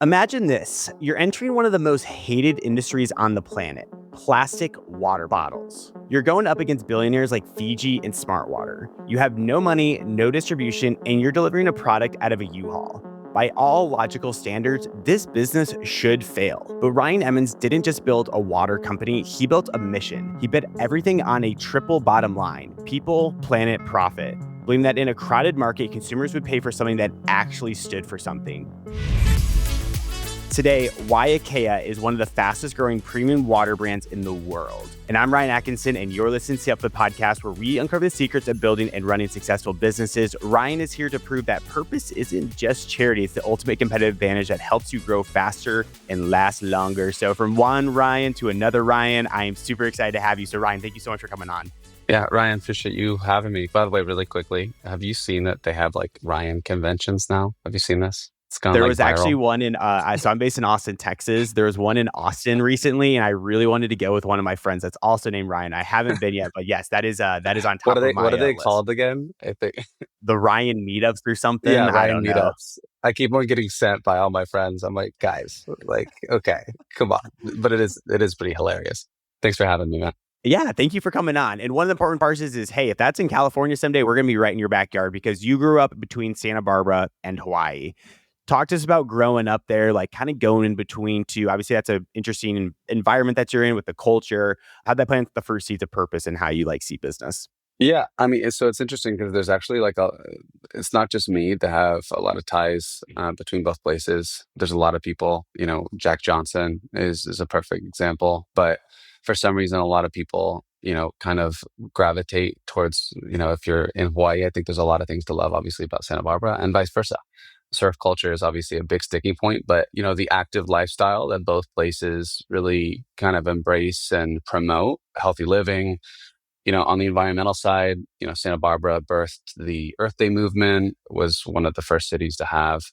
Imagine this. You're entering one of the most hated industries on the planet, plastic water bottles. You're going up against billionaires like Fiji and Smartwater. You have no money, no distribution, and you're delivering a product out of a U-Haul. By all logical standards, this business should fail. But Ryan Emmons didn't just build a water company, he built a mission. He bet everything on a triple bottom line: people, planet, profit. Believing that in a crowded market, consumers would pay for something that actually stood for something. Today, Waiakea is one of the fastest growing premium water brands in the world. And I'm Ryan Atkinson, and you're listening to the podcast where we uncover the secrets of building and running successful businesses. Ryan is here to prove that purpose isn't just charity. It's the ultimate competitive advantage that helps you grow faster and last longer. So from one Ryan to another Ryan, I am super excited to have you. So Ryan, thank you so much for coming on. Yeah, Ryan, appreciate you having me. By the way, really quickly, have you seen that they have like Ryan conventions now? Have you seen this? It's gone There like was viral. actually one in, so I'm based in Austin, Texas. There was one in Austin recently, and I really wanted to go with one of my friends that's also named Ryan. I haven't been yet, but yes, that is on top What are they? of my What are they list. called again? I think. The Ryan meetups or something. Yeah, I Ryan don't know. meetups. I keep on getting sent by all my friends. I'm like, guys, like, okay, come on. But it is pretty hilarious. Thanks for having me, man. Yeah, thank you for coming on. And one of the important parts is, hey, if that's in California someday, we're going to be right in your backyard because you grew up between Santa Barbara and Hawaii. Talk to us about growing up there, like kind of going in between two. Obviously, that's an interesting environment that you're in with the culture. How'd that plant the first seeds of purpose and how you see business? Yeah, I mean, it's interesting because there's actually it's not just me that have a lot of ties between both places. There's a lot of people, Jack Johnson is a perfect example, but for some reason, a lot of people, kind of gravitate towards, if you're in Hawaii, I think there's a lot of things to love, obviously, about Santa Barbara and vice versa. Surf culture is obviously a big sticking point, but, the active lifestyle that both places really kind of embrace and promote healthy living. On the environmental side, Santa Barbara birthed the Earth Day movement, was one of the first cities to have,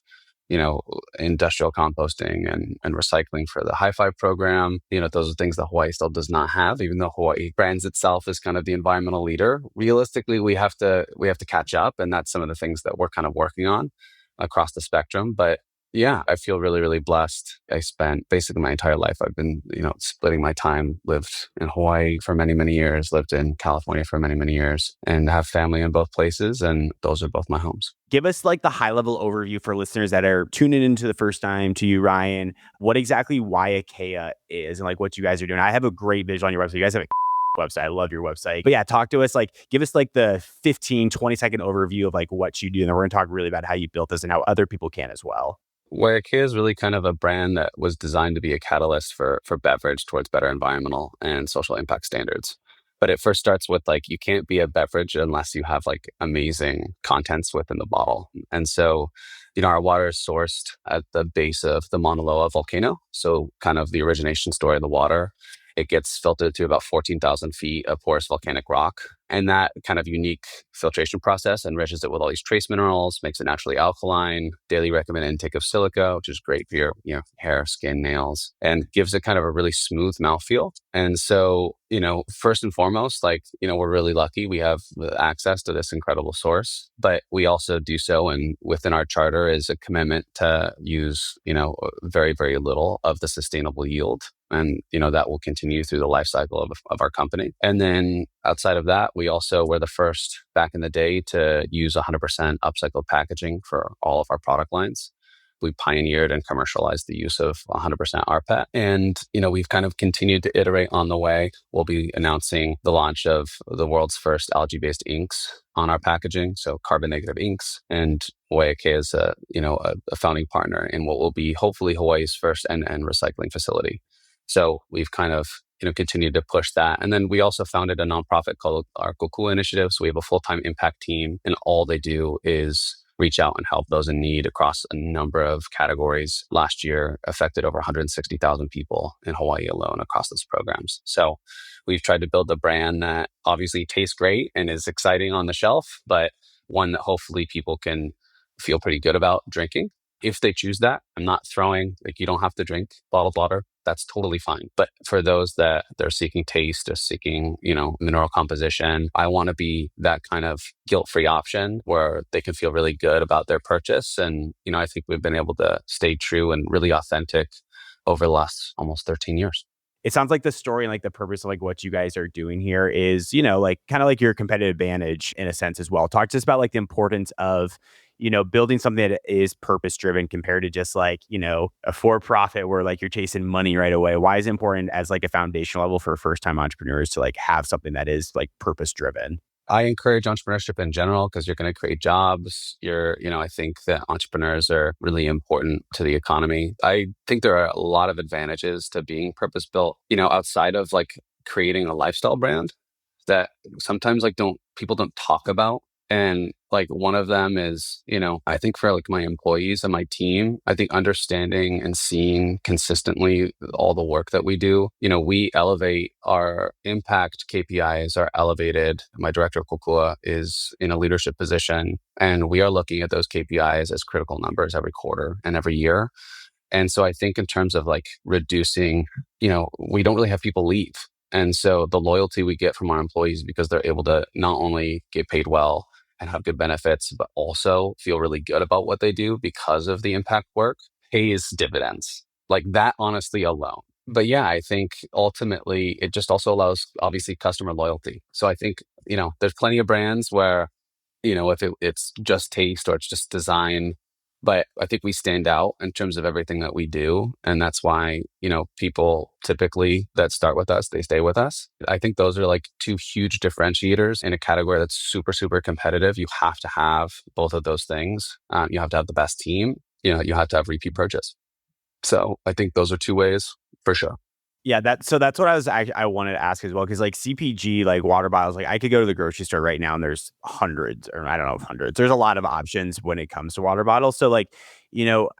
industrial composting and recycling for the High Five program. Those are things that Hawaii still does not have, even though Hawaii brands itself as kind of the environmental leader. Realistically, we have to catch up, and that's some of the things that we're kind of working on across the spectrum. But yeah, I feel really, really blessed. I spent basically my entire life, I've been, splitting my time, lived in Hawaii for many, many years, lived in California for many, many years, and have family in both places. And those are both my homes. Give us the high level overview for listeners that are tuning into the first time to you, Ryan, what exactly Waiakea is and what you guys are doing. I have a great visual on your website. You guys have a website. I love your website. But yeah, talk to us, give us the 15, 20-second overview of what you do. And then we're going to talk really about how you built this and how other people can as well. Waiakea is really kind of a brand that was designed to be a catalyst for beverage towards better environmental and social impact standards. But it first starts with you can't be a beverage unless you have amazing contents within the bottle. And so, our water is sourced at the base of the Mauna Loa volcano. So kind of the origination story of the water. It gets filtered to about 14,000 feet of porous volcanic rock. And that kind of unique filtration process enriches it with all these trace minerals, makes it naturally alkaline, daily recommended intake of silica, which is great for your hair, skin, nails, and gives it kind of a really smooth mouthfeel. And so, first and foremost, we're really lucky we have the access to this incredible source, but we also do so. And within our charter is a commitment to use, very, very little of the sustainable yield. And, that will continue through the life cycle of our company. And then outside of that, we also were the first back in the day to use 100% upcycled packaging for all of our product lines. We pioneered and commercialized the use of 100% rPET. And, we've kind of continued to iterate on the way. We'll be announcing the launch of the world's first algae-based inks on our packaging, so carbon negative inks. And Waiakea is a founding partner in what will be hopefully Hawaii's first end-to-end recycling facility. So we've kind of continued to push that. And then we also founded a nonprofit called our Kokua Initiative. So we have a full-time impact team, and all they do is reach out and help those in need across a number of categories. Last year affected over 160,000 people in Hawaii alone across those programs. So we've tried to build a brand that obviously tastes great and is exciting on the shelf, but one that hopefully people can feel pretty good about drinking. If they choose that, I'm not throwing, you don't have to drink bottled water. that's totally fine. But for those that they're seeking taste or seeking, mineral composition, I want to be that kind of guilt-free option where they can feel really good about their purchase. And, I think we've been able to stay true and really authentic over the last almost 13 years. It sounds like the story and like the purpose of like what you guys are doing here is, like kind of like your competitive advantage in a sense as well. Talk to us about like the importance of, building something that is purpose driven compared to just like, a for profit where like you're chasing money right away. Why is it important as like a foundational level for first time entrepreneurs to like have something that is like purpose driven? I encourage entrepreneurship in general because you're going to create jobs. I think that entrepreneurs are really important to the economy. I think there are a lot of advantages to being purpose built, outside of like creating a lifestyle brand that sometimes like people don't talk about. And like one of them is, I think for like my employees and my team, I think understanding and seeing consistently all the work that we do, we elevate our impact KPIs are elevated. My director of Kokua is in a leadership position, and we are looking at those KPIs as critical numbers every quarter and every year. And so I think in terms of like reducing, we don't really have people leave. And so the loyalty we get from our employees because they're able to not only get paid well and have good benefits, but also feel really good about what they do because of the impact work pays dividends. Like that honestly alone. But yeah, I think ultimately it just also allows obviously customer loyalty. So I think, there's plenty of brands where, if it's just taste or it's just design, but I think we stand out in terms of everything that we do. And that's why, people typically that start with us, they stay with us. I think those are like two huge differentiators in a category that's super, super competitive. You have to have both of those things. You have to have the best team. You have to have repeat purchase. So I think those are two ways for sure. Yeah, that's what I wanted to ask as well, because like CPG, like water bottles, like I could go to the grocery store right now and there's hundreds, or I don't know if hundreds. There's a lot of options when it comes to water bottles. So like,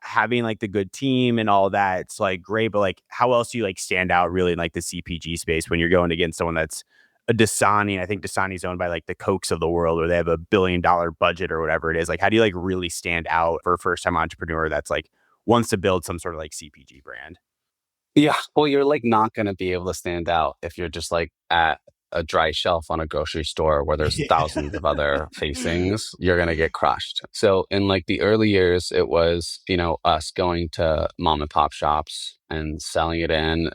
having like the good team and all that, it's like great, but like how else do you like stand out really in like the CPG space when you're going against someone that's a Dasani? I think Dasani's owned by like the Cokes of the world, or they have $1 billion budget or whatever it is. Like how do you like really stand out for a first time entrepreneur that's like wants to build some sort of like CPG brand? Yeah. Well, you're like not going to be able to stand out if you're just like at a dry shelf on a grocery store where there's thousands of other facings. You're going to get crushed. So in like the early years, it was, us going to mom and pop shops and selling it in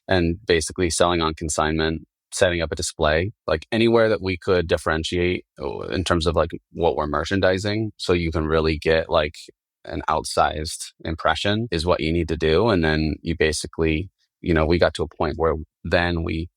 and basically selling on consignment, setting up a display, like anywhere that we could differentiate in terms of like what we're merchandising. So you can really get like an outsized impression is what you need to do. And then you basically, we got to a point where then we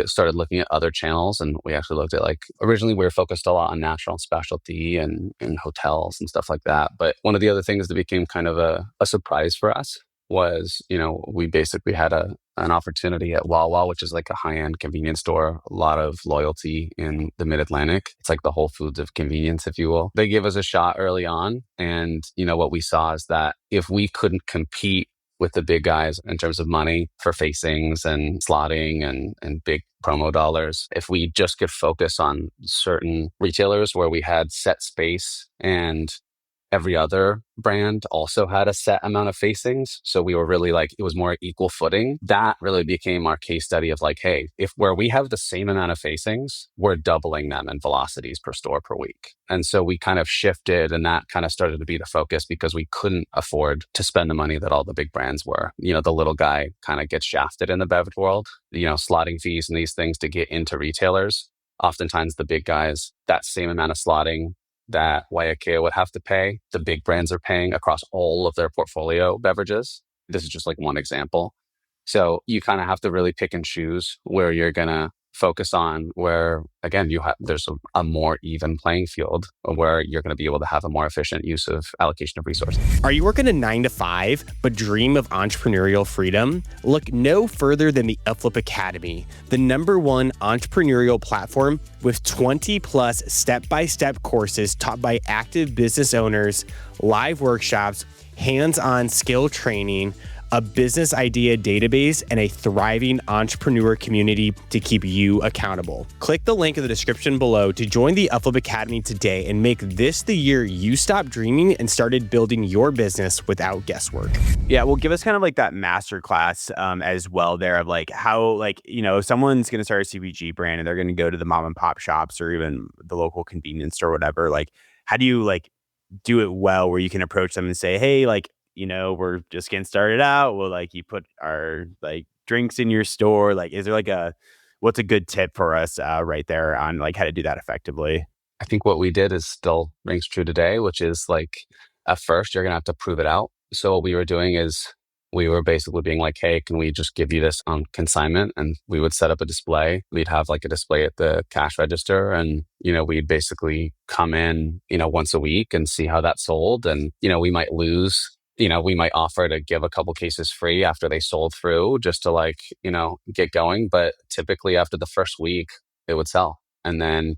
started looking at other channels, and we actually looked at like, originally we were focused a lot on natural and specialty and hotels and stuff like that. But one of the other things that became kind of a surprise for us was, we basically had an opportunity at Wawa, which is like a high-end convenience store, a lot of loyalty in the Mid-Atlantic. It's like the Whole Foods of convenience, if you will. They gave us a shot early on. And, what we saw is that if we couldn't compete with the big guys in terms of money for facings and slotting and big promo dollars, if we just could focus on certain retailers where we had set space and every other brand also had a set amount of facings. So we were really like, it was more equal footing. That really became our case study of like, hey, if where we have the same amount of facings, we're doubling them in velocities per store per week. And so we kind of shifted, and that kind of started to be the focus because we couldn't afford to spend the money that all the big brands were. The little guy kind of gets shafted in the beverage world, slotting fees and these things to get into retailers. Oftentimes the big guys, that same amount of slotting that Waiakea would have to pay, the big brands are paying across all of their portfolio beverages. This is just like one example. So you kind of have to really pick and choose where you're going to focus on, where, again, there's a more even playing field where you're going to be able to have a more efficient use of allocation of resources. Are you working a 9-to-5 but dream of entrepreneurial freedom? Look no further than the Upflip Academy, the #1 entrepreneurial platform with 20 plus step-by-step courses taught by active business owners, live workshops, hands-on skill training, a business idea database, and a thriving entrepreneur community to keep you accountable. Click the link in the description below to join the Upflip Academy today and make this the year you stopped dreaming and started building your business without guesswork. Yeah, well, give us kind of like that masterclass as well there of like how, like, if someone's going to start a CPG brand and they're going to go to the mom and pop shops or even the local convenience store or whatever, like, how do you like do it well where you can approach them and say, hey, like, we're just getting started out. Well, like, you put our like drinks in your store. Like, is there like what's a good tip for us right there on like how to do that effectively? I think what we did is still rings true today, which is like, at first, you're going to have to prove it out. So what we were doing is we were basically being like, hey, can we just give you this on consignment? And we would set up a display. We'd have like a display at the cash register. And, we'd basically come in, once a week and see how that sold. And, we might lose. We might offer to give a couple cases free after they sold through just to like, get going. But typically after the first week, it would sell. And then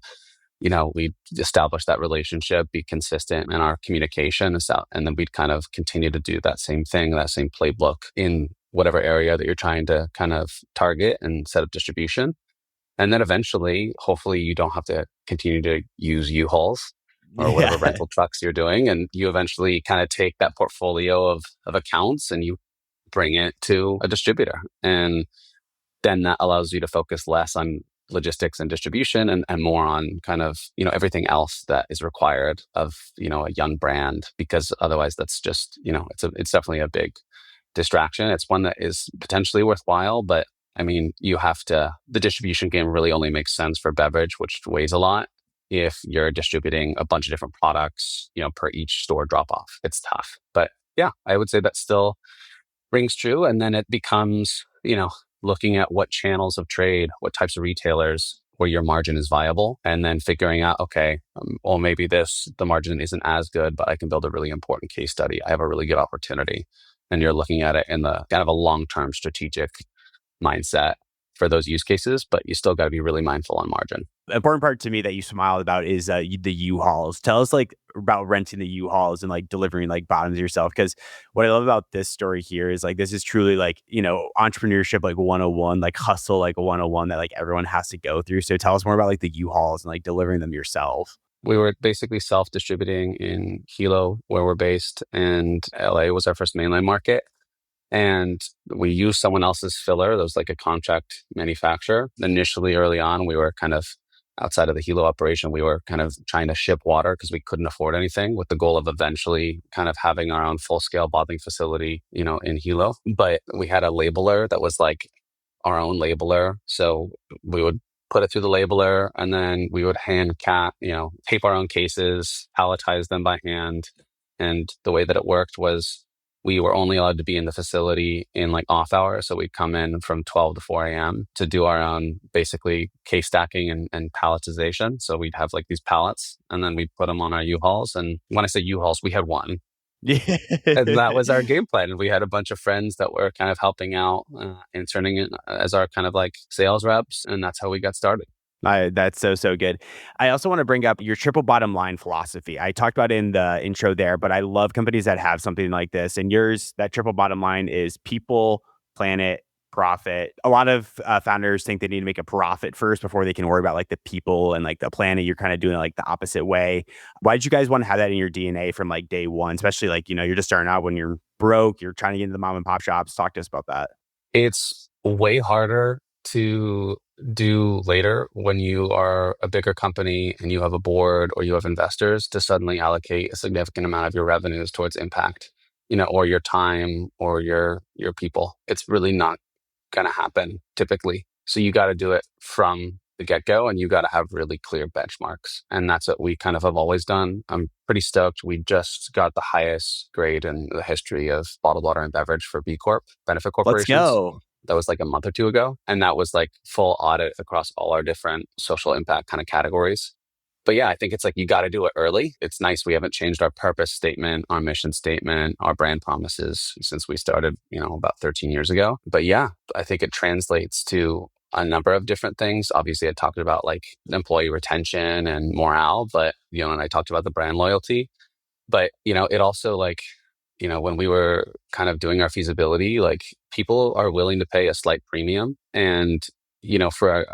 we'd establish that relationship, be consistent in our communication, and then we'd kind of continue to do that same thing, that same playbook in whatever area that you're trying to kind of target and set up distribution. And then eventually, hopefully you don't have to continue to use U-Hauls or whatever rental trucks you're doing. And you eventually kind of take that portfolio of accounts and you bring it to a distributor. And then that allows you to focus less on logistics and distribution and more on kind of, everything else that is required of, a young brand, because otherwise that's just, it's definitely a big distraction. It's one that is potentially worthwhile, but I mean, the distribution game really only makes sense for beverage, which weighs a lot. If you're distributing a bunch of different products, per each store drop off, it's tough. But yeah, I would say that still rings true. And then it becomes, looking at what channels of trade, what types of retailers where your margin is viable, and then figuring out, okay, well, maybe the margin isn't as good, but I can build a really important case study. I have a really good opportunity. And you're looking at it in the kind of a long-term strategic mindset for those use cases, but you still got to be really mindful on margin. The important part to me that you smiled about is the U-Hauls. Tell us like about renting the U-Hauls and like delivering like bottoms yourself. Because what I love about this story here is like this is truly like, entrepreneurship like 101, like hustle like 101 that like everyone has to go through. So tell us more about like the U-Hauls and like delivering them yourself. We were basically self-distributing in Hilo, where we're based, and LA was our first mainline market. And we used someone else's filler. That was like a contract manufacturer. Initially, early on, we were kind of outside of the Hilo operation. We were kind of trying to ship water because we couldn't afford anything, with the goal of eventually kind of having our own full-scale bottling facility, in Hilo. But we had a labeler that was like our own labeler. So we would put it through the labeler, and then we would tape our own cases, palletize them by hand. And the way that it worked was we were only allowed to be in the facility in like off hours. So we'd come in from 12 to 4 a.m. to do our own basically case stacking and palletization. So we'd have like these pallets, and then we'd put them on our U-Hauls. And when I say U-Hauls, we had one. Yeah. And that was our game plan. And we had a bunch of friends that were kind of helping out and turning it as our kind of like sales reps. And that's how we got started. That's so good. I also want to bring up your triple bottom line philosophy. I talked about it in the intro there, but I love companies that have something like this. And yours, that triple bottom line is people, planet, profit. A lot of founders think they need to make a profit first before they can worry about like the people and like the planet. You're kind of doing it like the opposite way. Why did you guys want to have that in your DNA from like day one? Especially like, you're just starting out when you're broke, you're trying to get into the mom and pop shops. Talk to us about that. It's way harder to do later when you are a bigger company and you have a board or you have investors to suddenly allocate a significant amount of your revenues towards impact, or your time or your people. It's really not going to happen typically. So you got to do it from the get-go, and you got to have really clear benchmarks. And that's what we kind of have always done. I'm pretty stoked. We just got the highest grade in the history of bottled water and beverage for B Corp, benefit corporations. Let's go. That was like a month or two ago. And that was like full audit across all our different social impact kind of categories. But yeah, I think it's like you got to do it early. It's nice we haven't changed our purpose statement, our mission statement, our brand promises since we started, about 13 years ago. But yeah, I think it translates to a number of different things. Obviously, I talked about like employee retention and morale, but, and I talked about the brand loyalty. But, it also like when we were kind of doing our feasibility, like people are willing to pay a slight premium. And, for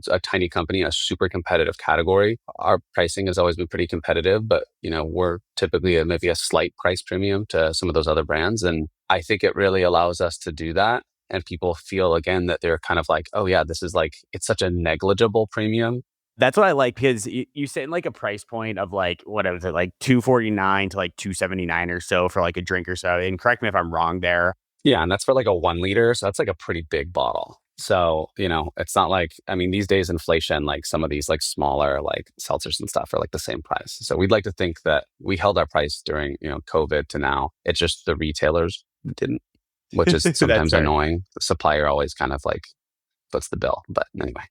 a tiny company, a super competitive category, our pricing has always been pretty competitive, but, we're typically maybe a slight price premium to some of those other brands. And I think it really allows us to do that. And people feel again that they're kind of like, oh yeah, this is like, it's such a negligible premium. That's what I like because you set in like a price point of like, what is it, like 249 to like 279 or so for like a drink or so. And correct me if I'm wrong there. Yeah, and that's for like a 1 liter. So that's like a pretty big bottle. So, it's not like, I mean, these days inflation, like some of these like smaller like seltzers and stuff are like the same price. So we'd like to think that we held our price during, COVID to now. It's just the retailers didn't, which is That's sometimes fair. annoying. The supplier always kind of like puts the bill. But anyway.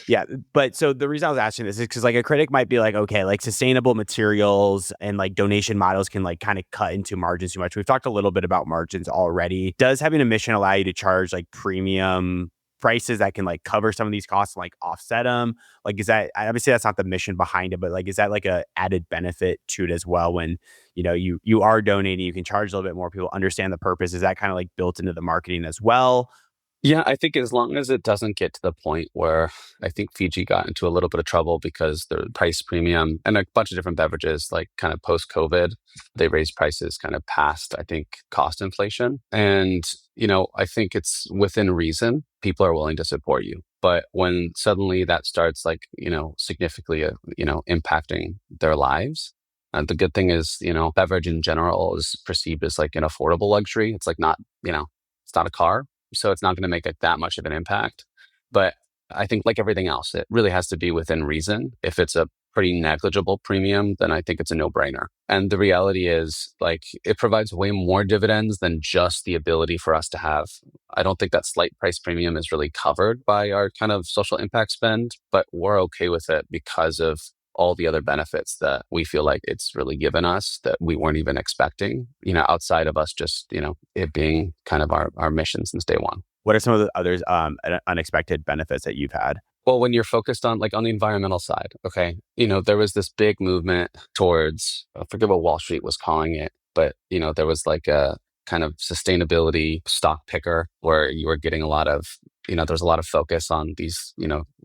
Yeah, but so the reason I was asking this is because like a critic might be like, okay, like sustainable materials and like donation models can like kind of cut into margins too much. We've talked a little bit about margins already. Does having a mission allow you to charge like premium prices that can like cover some of these costs and like offset them? Like, is that obviously that's not the mission behind it, but like, is that like a added benefit to it as well? When you are donating, you can charge a little bit more. People understand the purpose. Is that kind of like built into the marketing as well? Yeah, I think as long as it doesn't get to the point where I think Fiji got into a little bit of trouble because the price premium and a bunch of different beverages, like kind of post COVID, they raised prices kind of past, I think, cost inflation. And, I think it's within reason. People are willing to support you. But when suddenly that starts like, significantly, impacting their lives, the good thing is, beverage in general is perceived as like an affordable luxury. It's like not, it's not a car, so it's not going to make that much of an impact. But I think like everything else, it really has to be within reason. If it's a pretty negligible premium, then I think it's a no-brainer. And the reality is like it provides way more dividends than just the ability for us to have. I don't think that slight price premium is really covered by our kind of social impact spend, but we're okay with it because of all the other benefits that we feel like it's really given us that we weren't even expecting, outside of us just, it being kind of our mission since day one. What are some of the others unexpected benefits that you've had? Well, when you're focused on like on the environmental side, okay, there was this big movement towards, I forget what Wall Street was calling it, but, there was like a kind of sustainability stock picker where you were getting a lot of, there's a lot of focus on these,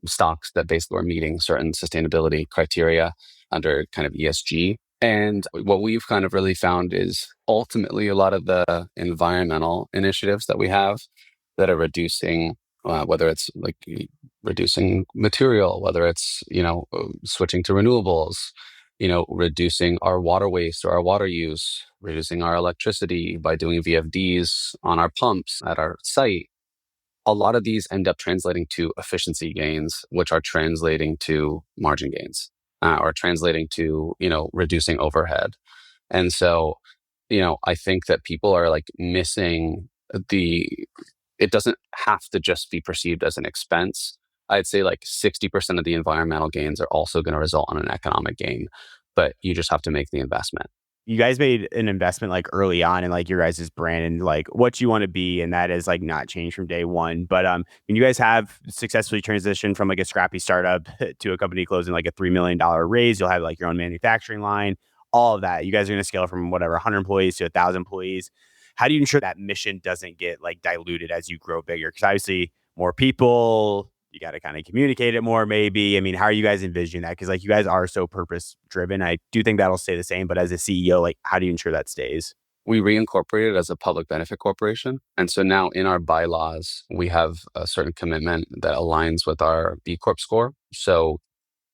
stocks that basically were meeting certain sustainability criteria under kind of ESG. And what we've kind of really found is ultimately a lot of the environmental initiatives that we have that are reducing, whether it's like reducing material, whether it's, switching to renewables, reducing our water waste or our water use, reducing our electricity by doing VFDs on our pumps at our site. A lot of these end up translating to efficiency gains, which are translating to margin gains, or translating to, reducing overhead. And so, I think that people are like missing it doesn't have to just be perceived as an expense. I'd say like 60% of the environmental gains are also going to result in an economic gain, but you just have to make the investment. You guys made an investment like early on in like your guys' brand and like what you want to be, and that is like not changed from day one. But when you guys have successfully transitioned from like a scrappy startup to a company closing like a $3 million raise, you'll have like your own manufacturing line, all of that. You guys are going to scale from whatever 100 employees to 1,000 employees. How do you ensure that mission doesn't get like diluted as you grow bigger? Because obviously more people, you got to kind of communicate it more, maybe. I mean, how are you guys envisioning that? Because like you guys are so purpose driven. I do think that'll stay the same. But as a CEO, like how do you ensure that stays? We reincorporated as a public benefit corporation. And so now in our bylaws, we have a certain commitment that aligns with our B Corp score. So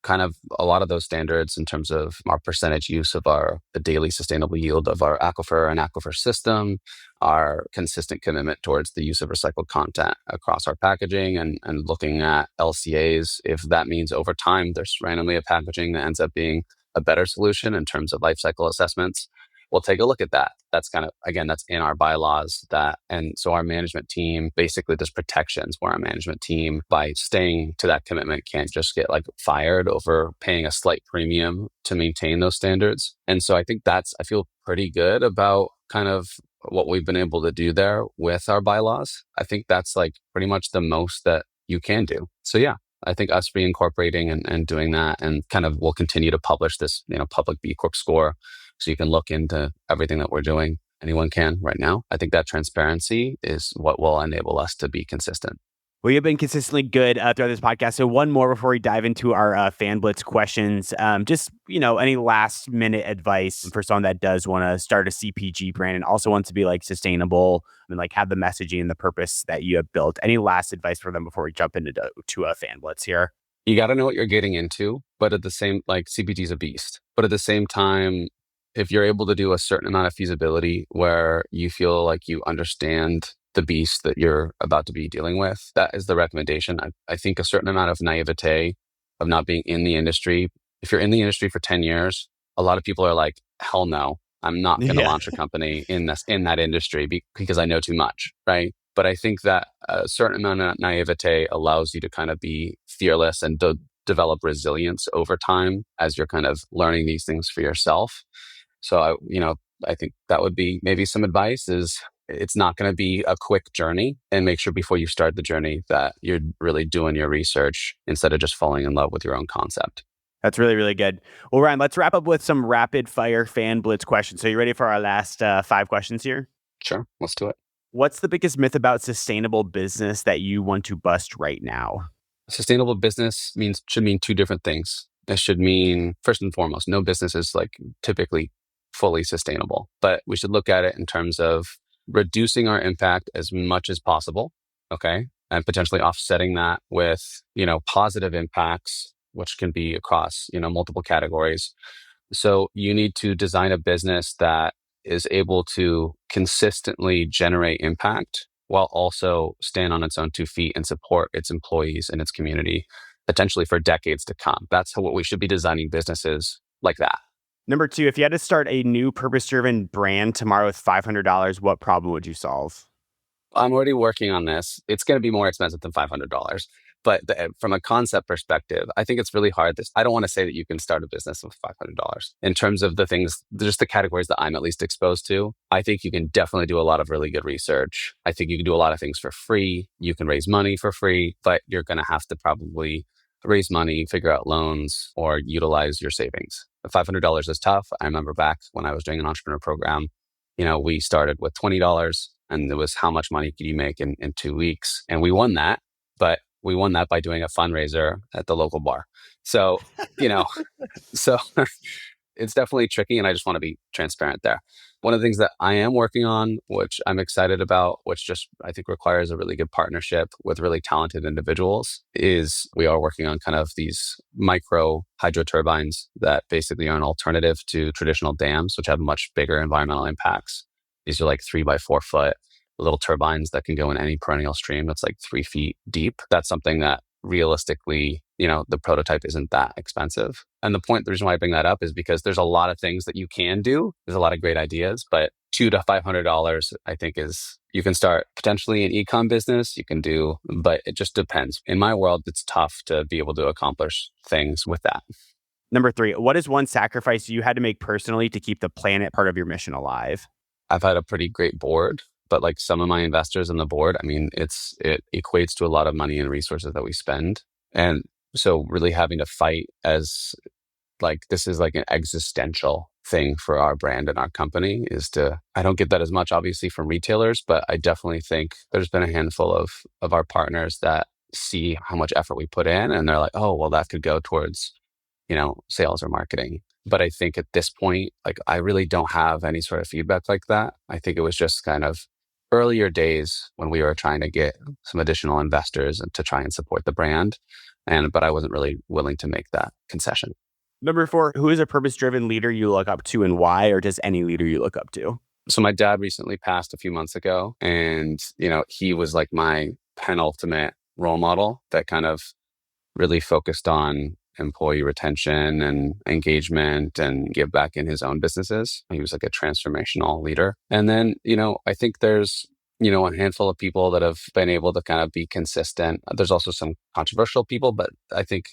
kind of a lot of those standards in terms of our percentage use of the daily sustainable yield of our aquifer and aquifer system, our consistent commitment towards the use of recycled content across our packaging and looking at LCAs. If that means over time, there's randomly a packaging that ends up being a better solution in terms of life cycle assessments, we'll take a look at that. That's kind of, again, that's in our bylaws and so our management team, basically there's protections where our management team, by staying to that commitment, can't just get like fired over paying a slight premium to maintain those standards. And so I think I feel pretty good about kind of what we've been able to do there with our bylaws. I think that's like pretty much the most that you can do. So yeah, I think us reincorporating and doing that, and kind of we'll continue to publish this, public B Corp score, so you can look into everything that we're doing. anyone can right now. I think that transparency is what will enable us to be consistent. Well, you've been consistently good throughout this podcast. So one more before we dive into our fan blitz questions. Just, any last minute advice for someone that does want to start a CPG brand and also wants to be like sustainable and like have the messaging and the purpose that you have built. Any last advice for them before we jump into to a fan blitz here? You got to know what you're getting into, but at the same, like CPG is a beast. But at the same time, if you're able to do a certain amount of feasibility where you feel like you understand the beast that you're about to be dealing with, that is the recommendation. I think a certain amount of naivete of not being in the industry. If you're in the industry for 10 years, a lot of people are like, hell no, I'm not going to Yeah. launch a company in that industry because I know too much, right? But I think that a certain amount of naivete allows you to kind of be fearless and develop resilience over time as you're kind of learning these things for yourself. So I think that would be maybe some advice is it's not going to be a quick journey, and make sure before you start the journey that you're really doing your research instead of just falling in love with your own concept. That's really, really good. Well, Ryan, let's wrap up with some rapid fire fan blitz questions. So you ready for our last 5 questions here? Sure, let's do it. What's the biggest myth about sustainable business that you want to bust right now? Sustainable business should mean two different things. It should mean, first and foremost, no business is like typically fully sustainable, but we should look at it in terms of reducing our impact as much as possible. Okay. And potentially offsetting that with, positive impacts, which can be across, multiple categories. So you need to design a business that is able to consistently generate impact while also stand on its own 2 feet and support its employees and its community, potentially for decades to come. That's what we should be designing businesses like that. Number 2, if you had to start a new purpose-driven brand tomorrow with $500, what problem would you solve? I'm already working on this. It's going to be more expensive than $500. But from a concept perspective, I think it's really hard. I don't want to say that you can start a business with $500. In terms of the things, just the categories that I'm at least exposed to, I think you can definitely do a lot of really good research. I think you can do a lot of things for free. You can raise money for free, but you're going to have to probably raise money, figure out loans, or utilize your savings. $500 is tough. I remember back when I was doing an entrepreneur program, we started with $20 and it was how much money could you make in 2 weeks? And we won that, but we won that by doing a fundraiser at the local bar. So, so it's definitely tricky, and I just want to be transparent there. One of the things that I am working on, which I'm excited about, which just I think requires a really good partnership with really talented individuals, is we are working on kind of these micro hydro turbines that basically are an alternative to traditional dams, which have much bigger environmental impacts. These are like 3 by 4 foot little turbines that can go in any perennial stream that's like 3 feet deep. That's something that realistically, the prototype isn't that expensive. And the reason why I bring that up is because there's a lot of things that you can do. There's a lot of great ideas, but $200 to $500, I think you can start potentially an e-com business. You can do, but it just depends. In my world, it's tough to be able to accomplish things with that. Number 3, what is one sacrifice you had to make personally to keep the planet part of your mission alive? I've had a pretty great board, but like some of my investors on the board, I mean, it equates to a lot of money and resources that we spend. And so really having to fight as like, this is like an existential thing for our brand and our company I don't get that as much obviously from retailers, but I definitely think there's been a handful of our partners that see how much effort we put in and they're like, oh, well, that could go towards, sales or marketing. But I think at this point, like I really don't have any sort of feedback like that. I think it was just kind of earlier days when we were trying to get some additional investors to try and support the brand. But I wasn't really willing to make that concession. Number 4, who is a purpose-driven leader you look up to and why, or just any leader you look up to? So my dad recently passed a few months ago, and, he was like my penultimate role model that kind of really focused on employee retention and engagement and give back in his own businesses. He was like a transformational leader. And then, I think there's, a handful of people that have been able to kind of be consistent. There's also some controversial people, but I think,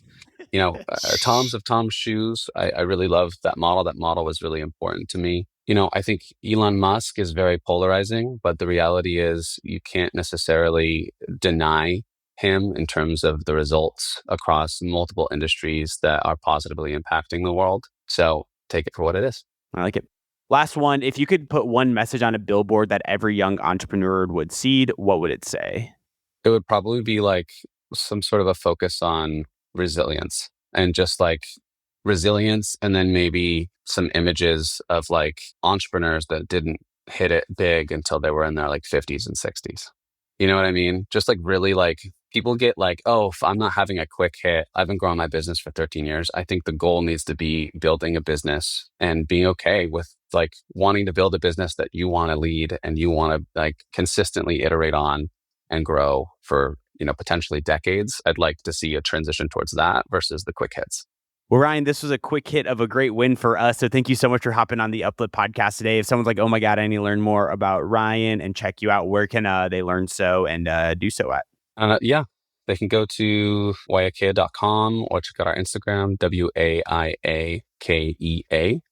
Tom's of Tom's shoes. I really love that model. That model was really important to me. I think Elon Musk is very polarizing, but the reality is you can't necessarily deny him in terms of the results across multiple industries that are positively impacting the world. So take it for what it is. I like it. Last one, if you could put one message on a billboard that every young entrepreneur would see, what would it say? It would probably be like some sort of a focus on resilience and just like resilience, and then maybe some images of like entrepreneurs that didn't hit it big until they were in their like 50s and 60s. You know what I mean? Just like really like people get like, oh, if I'm not having a quick hit, I've been growing my business for 13 years. I think the goal needs to be building a business and being okay with like wanting to build a business that you want to lead and you want to like consistently iterate on and grow for, potentially decades. I'd like to see a transition towards that versus the quick hits. Well, Ryan, this was a quick hit of a great win for us. So thank you so much for hopping on the Uplift podcast today. If someone's like, oh my God, I need to learn more about Ryan and check you out, where can they learn so and do so at? Yeah, they can go to waiakea.com or check out our Instagram, WAIAKEA,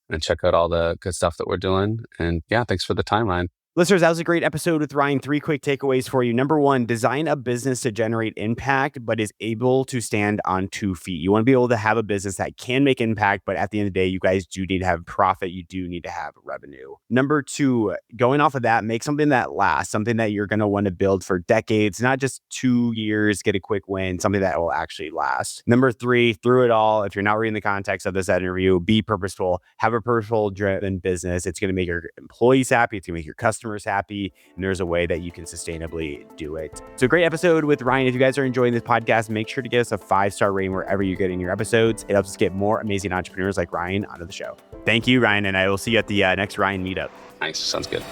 and check out all the good stuff that we're doing. And yeah, thanks for the time, Ryan. Listeners, that was a great episode with Ryan. 3 quick takeaways for you. Number 1, design a business to generate impact, but is able to stand on 2 feet. You want to be able to have a business that can make impact, but at the end of the day, you guys do need to have profit. You do need to have revenue. Number 2, going off of that, make something that lasts, something that you're going to want to build for decades, not just 2 years, get a quick win, something that will actually last. Number 3, through it all, if you're not reading the context of this interview, be purposeful, have a purposeful-driven business. It's going to make your employees happy. It's going to make your customers happy, and there's a way that you can sustainably do it. So great episode with Ryan. If you guys are enjoying this podcast, make sure to give us a 5-star rating wherever you're getting your episodes. It helps us get more amazing entrepreneurs like Ryan onto the show. Thank you, Ryan, and I will see you at the next Ryan meetup. Nice. Sounds good.